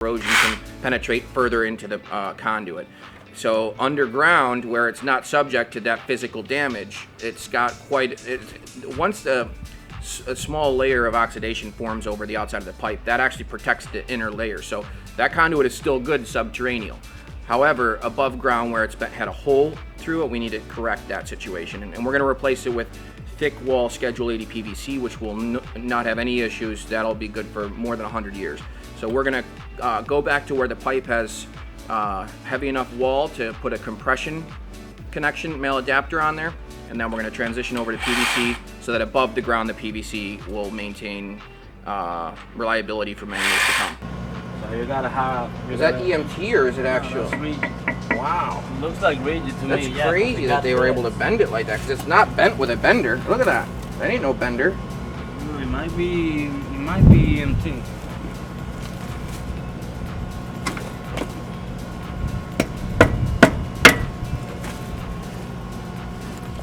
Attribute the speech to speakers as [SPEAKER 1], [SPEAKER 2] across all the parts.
[SPEAKER 1] corrosion can penetrate further into the conduit. So underground, where it's not subject to that physical damage, it's got once a small layer of oxidation forms over the outside of the pipe, that actually protects the inner layer. So that conduit is still good subterranean. However, above ground where it's had a hole through it, we need to correct that situation. And we're going to replace it with thick wall Schedule 80 PVC, which will not have any issues. That'll be good for more than 100 years. So we're going to go back to where the pipe has heavy enough wall to put a compression connection male adapter on there, and then we're going to transition over to PVC so that above the ground the PVC will maintain reliability for many years to come.
[SPEAKER 2] So you gotta have.
[SPEAKER 1] Is that EMT or is it actual?
[SPEAKER 2] That's rigid.
[SPEAKER 1] Wow.
[SPEAKER 2] It looks like rigid to
[SPEAKER 1] That's
[SPEAKER 2] me.
[SPEAKER 1] That's crazy that they were able to bend it like that, because it's not bent with a bender. Look at that. That ain't no bender.
[SPEAKER 2] No, it might be EMT.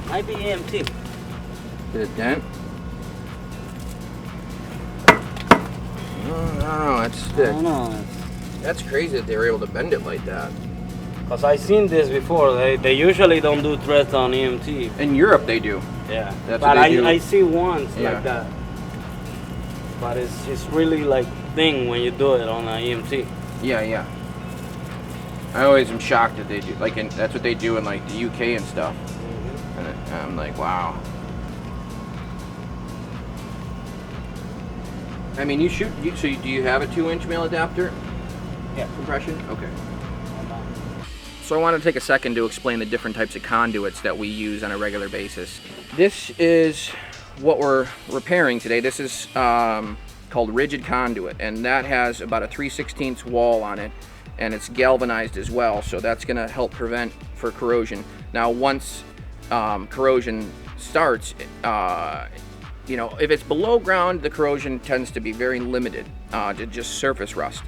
[SPEAKER 2] Might be EMT.
[SPEAKER 1] Did it dent? No, that's thick. That's crazy that they were able to bend it like that.
[SPEAKER 2] Cause I seen this before. They usually don't do threads on EMT.
[SPEAKER 1] In Europe they do.
[SPEAKER 2] Yeah.
[SPEAKER 1] That's
[SPEAKER 2] but
[SPEAKER 1] what they do.
[SPEAKER 2] I see ones like that. But it's really like thing when you do it on an EMT.
[SPEAKER 1] Yeah. I always am shocked that they do. Like, that's what they do in like the UK and stuff. Mm-hmm. And I'm like, wow. I mean, so do you have a 2-inch male adapter?
[SPEAKER 2] Yeah.
[SPEAKER 1] Compression? Okay. So I want to take a second to explain the different types of conduits that we use on a regular basis. This is what we're repairing today. This is called rigid conduit, and that has about a 3/16 wall on it, and it's galvanized as well, so that's going to help prevent for corrosion. Now once corrosion starts, you know, if it's below ground, the corrosion tends to be very limited to just surface rust.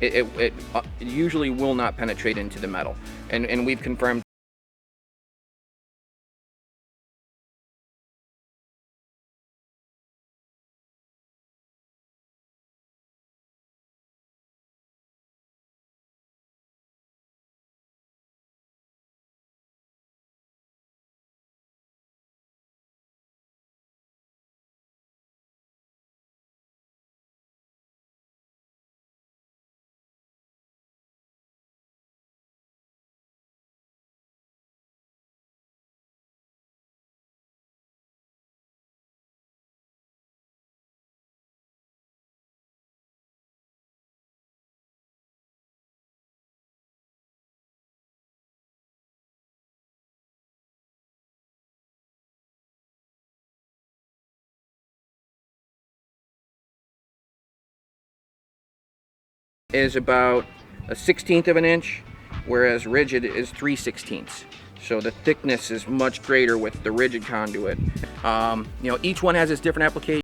[SPEAKER 1] It usually will not penetrate into the metal, and we've confirmed. Is about a 1/16 of an inch, whereas rigid is 3/16. So the thickness is much greater with the rigid conduit. You know, each one has its different application.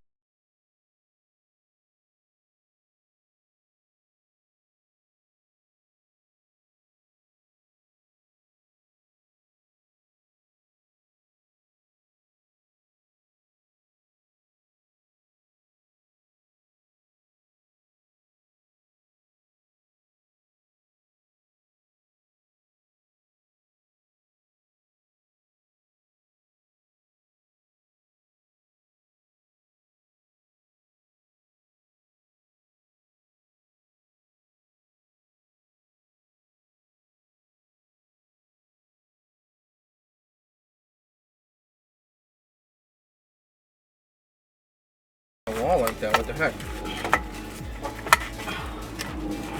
[SPEAKER 1] Wall like that, what the heck?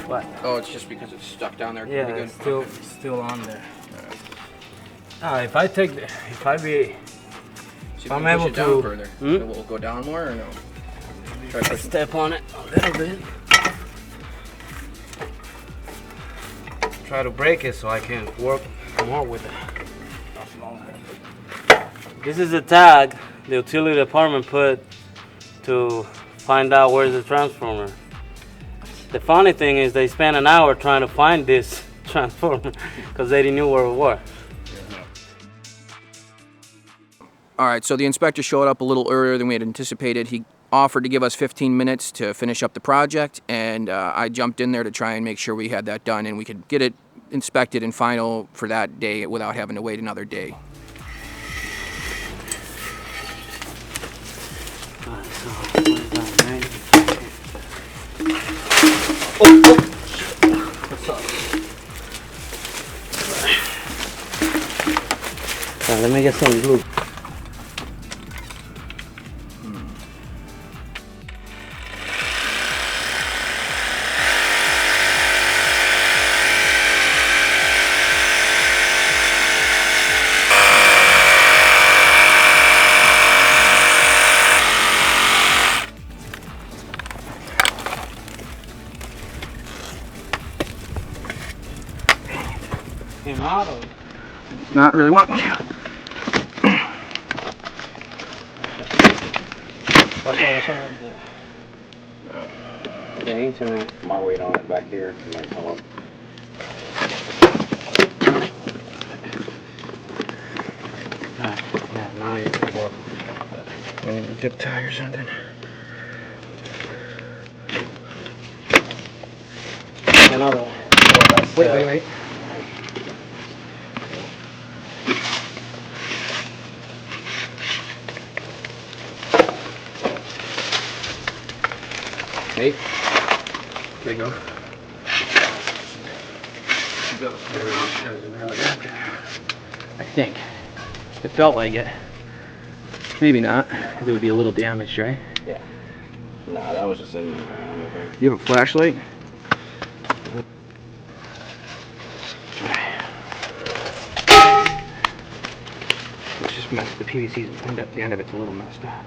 [SPEAKER 2] What?
[SPEAKER 1] Oh, it's just because it's stuck down there.
[SPEAKER 2] Yeah,
[SPEAKER 1] pretty good.
[SPEAKER 2] it's still on there. If I'm able to
[SPEAKER 1] further, it will go down more or no? Try to
[SPEAKER 2] step on it a little bit. Try to break it so I can work more with it. This is a tag the utility department put to find out where's the transformer. The funny thing is they spent an hour trying to find this transformer because they didn't know where it was.
[SPEAKER 1] All right, so the inspector showed up a little earlier than we had anticipated. He offered to give us 15 minutes to finish up the project, and I jumped in there to try and make sure we had that done and we could get it inspected and final for that day without having to wait another day.
[SPEAKER 2] Let me get some glue.
[SPEAKER 1] Not really want.
[SPEAKER 3] My weight on it back here might come up.
[SPEAKER 2] Yeah, now you can work.
[SPEAKER 1] Zip tie or something.
[SPEAKER 2] Another one.
[SPEAKER 1] Wait.
[SPEAKER 3] Hey, there you go.
[SPEAKER 4] I think. It felt like it. Maybe not. It would be a little damaged, right?
[SPEAKER 3] Yeah. Nah, that was just in.
[SPEAKER 4] You have a flashlight? It's just messed. The PVC's the end of it's a little messed up.